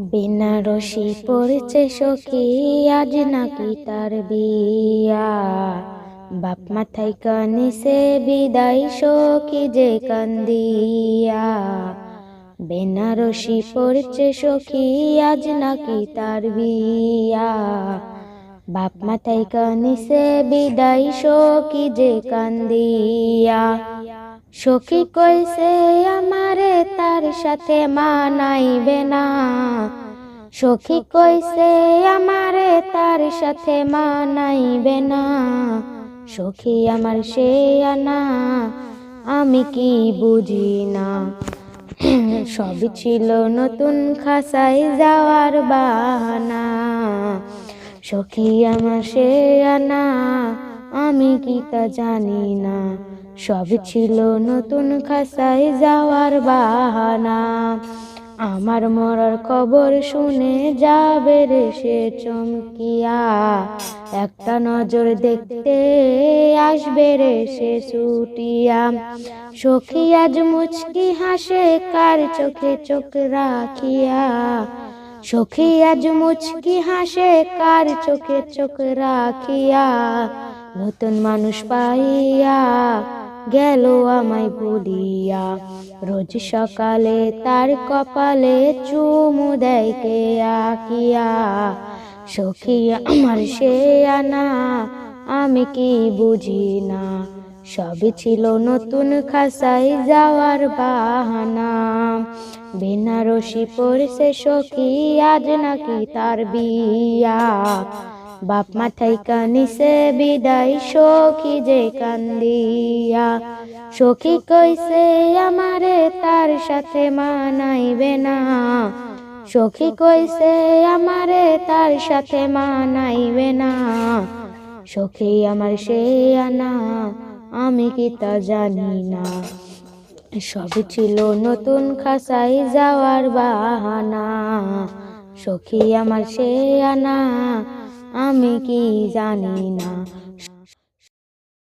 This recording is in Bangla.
বেনারসি পড়ছে সখী, আজ নাকি তার বিয়া। বাপ মাথায় কানিসে বিদায় সখী যে কান্দিয়া। বেনারসি পড়ছে সখী, আজ নাকি তার বিয়া। বাপ মাথায় কানিসে বিদায় সখী যে কান্দিয়া। সখী কইছে আমারে তার সাথে মানাইবে না। সখী কইছে আমারে তার সাথে মানাইবে না। সখী আমার সে আনা আমি কি বুঝি না। সবই ছিল নতুন খাসায় যাওয়ার বাহানা। সখী আমার সে আনা আমি কি তা জানি না। সব ছিল নতুন খাসায় যাওয়ার বাহানা। আমার মরার খবর শুনে যাবে রে সে চমকিয়া। একটা নজর দেখতে আসবে রে সে ছুটিয়া। সখী আজ মুচকি হাসে কার চোখে চোখ রাখিয়া। সখী আজ মুচকি হাসে কার চোখে চোখ রাখিয়া। নতুন মানুষ পাইয়া গেল আমায় ভুলিয়া। রোজ সকালে তার কপালে চুমু দেয় কে আকিয়া। সখী আমার সে আনা আমি কি বুঝি না। সবই ছিল নতুন খাসায় যাওয়ার বাহানা। বেনারসি পড়ছে সখী, আজ নাকি তার বিয়া। বাপ মাথায় কানিসে বিদায় সখী যে কান্দিয়া। সখী কইছে আমারে তার সাথে মানাইবে না। সখী কইছে আমারে তার সাথে মানাইবে না। সখী আমার সে আনা আমি কি তা জানি না। সবই ছিল নতুন খাসায় যাওয়ার বাহানা। সখী আমার সে আনা আমি কি জানি না।